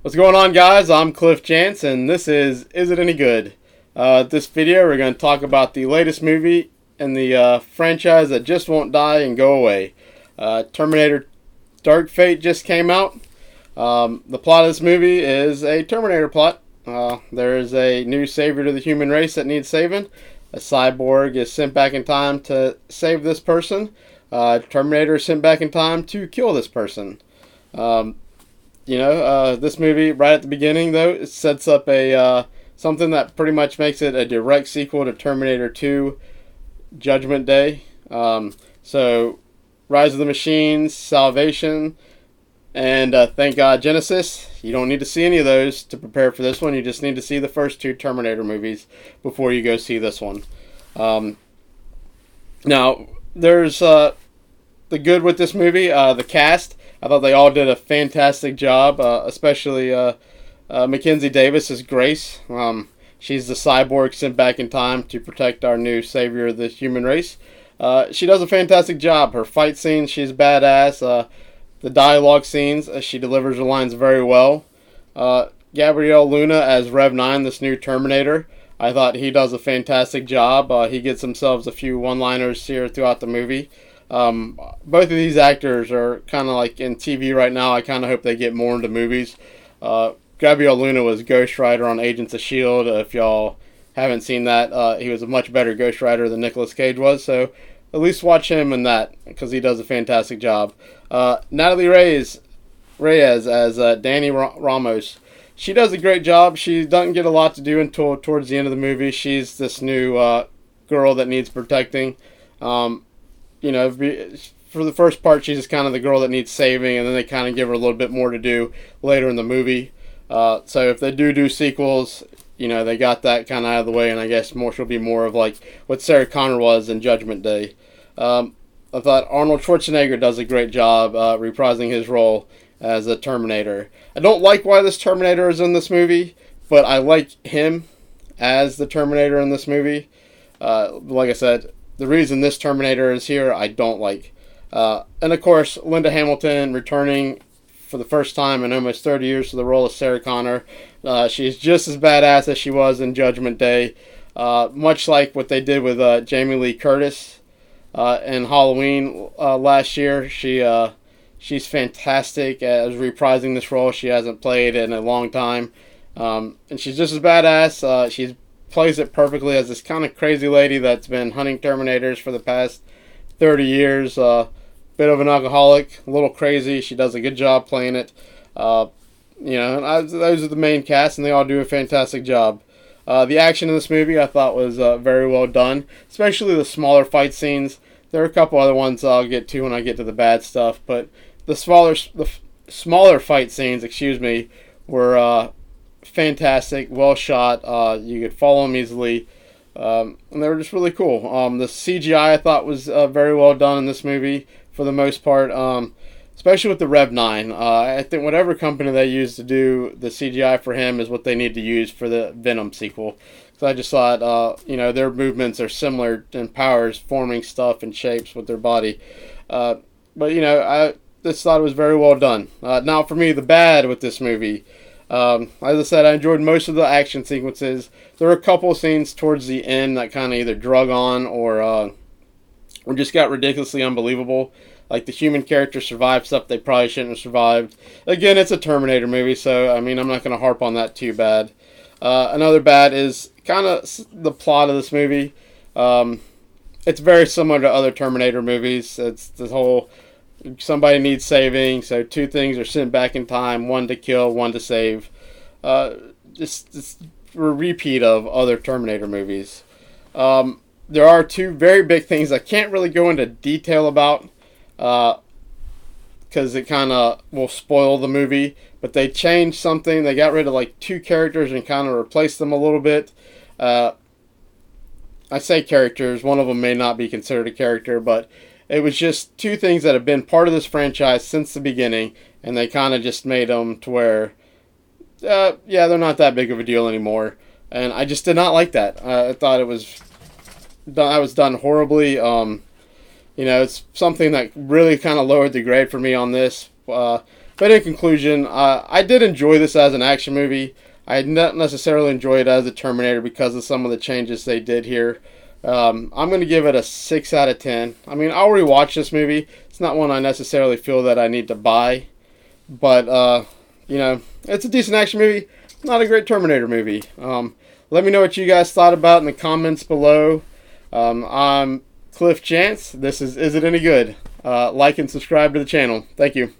What's going on, guys? I'm Cliff Chance, and this is It Any Good? This video, we're going to talk about the latest movie in the franchise that just won't die and go away. Terminator Dark Fate just came out. The plot of this movie is a Terminator plot. There is a new savior to the human race that needs saving. A cyborg is sent back in time to save this person. Terminator is sent back in time to kill this person. This movie, right at the beginning, though, it sets up a something that pretty much makes it a direct sequel to Terminator 2 Judgment Day. So, Rise of the Machines, Salvation, and thank God Genesis. You don't need to see any of those to prepare for this one. You just need to see the first two Terminator movies before you go see this one. Now, there's the good with this movie, the cast. I thought they all did a fantastic job, especially Mackenzie Davis as Grace. She's the cyborg sent back in time to protect our new savior of the human race. She does a fantastic job. Her fight scenes, she's badass. The dialogue scenes, she delivers her lines very well. Gabriel Luna as Rev 9, this new Terminator. I thought he does a fantastic job. He gets himself a few one-liners here throughout the movie. Both of these actors are kind of like in TV right now. I kind of hope they get more into movies. Gabriel Luna was Ghost Rider on Agents of S.H.I.E.L.D. If y'all haven't seen that, he was a much better Ghost Rider than Nicolas Cage was. So at least watch him in that because he does a fantastic job. Natalie Reyes as Danny Ramos. She does a great job. She doesn't get a lot to do until towards the end of the movie. She's this new girl that needs protecting. For the first part, she's just kind of the girl that needs saving, and then they kind of give her a little bit more to do later in the movie. So if they do sequels, they got that kind of out of the way, and I guess she'll be more of like what Sarah Connor was in Judgment Day. I thought Arnold Schwarzenegger does a great job reprising his role as a Terminator. I don't like why this Terminator is in this movie, but I like him as the Terminator in this movie. Like I said, the reason this Terminator is here, I don't like. And of course, Linda Hamilton returning for the first time in almost 30 years to the role of Sarah Connor. She's just as badass as she was in Judgment Day. Much like what they did with Jamie Lee Curtis in Halloween last year. She's fantastic as reprising this role. She hasn't played in a long time. And she's just as badass. She plays it perfectly as this kind of crazy lady that's been hunting Terminators for the past 30 years. Bit of an alcoholic, a little crazy. She does a good job playing it. Those are the main cast, and they all do a fantastic job. The action in this movie I thought was very well done, especially the smaller fight scenes. There are a couple other ones I'll get to when I get to the bad stuff, but the smaller fight scenes, were fantastic, well shot. You could follow them easily, and they were just really cool. The CGI I thought was very well done in this movie for the most part, especially with the Rev 9. I think whatever company they use to do the CGI for him is what they need to use for the Venom sequel. So I just thought, their movements are similar in powers, forming stuff and shapes with their body. I just thought it was very well done. Now for me, the bad with this movie. As I said, I enjoyed most of the action sequences. There were a couple scenes towards the end that kind of either drug on or just got ridiculously unbelievable. Like the human characters survived stuff they probably shouldn't have survived. Again, it's a Terminator movie, so I'm not going to harp on that too bad. Another bad is kind of the plot of this movie. It's very similar to other Terminator movies. It's the whole somebody needs saving, so two things are sent back in time, one to kill, one to save. Just a repeat of other Terminator movies. There are two very big things I can't really go into detail about because it kind of will spoil the movie, but they changed something. They got rid of like two characters and kind of replaced them a little bit. I say characters, one of them may not be considered a character, but it was just two things that have been part of this franchise since the beginning, and they kind of just made them to where, they're not that big of a deal anymore. And I just did not like that. I thought it was done horribly. It's something that really kind of lowered the grade for me on this. But in conclusion, I did enjoy this as an action movie. I did not necessarily enjoy it as a Terminator because of some of the changes they did here. I'm going to give it a 6 out of 10. I mean, I'll rewatch this movie. It's not one I necessarily feel that I need to buy. But, you know, it's a decent action movie. Not a great Terminator movie. Let me know what you guys thought about in the comments below. I'm Cliff Chance. This is It Any Good? Like and subscribe to the channel. Thank you.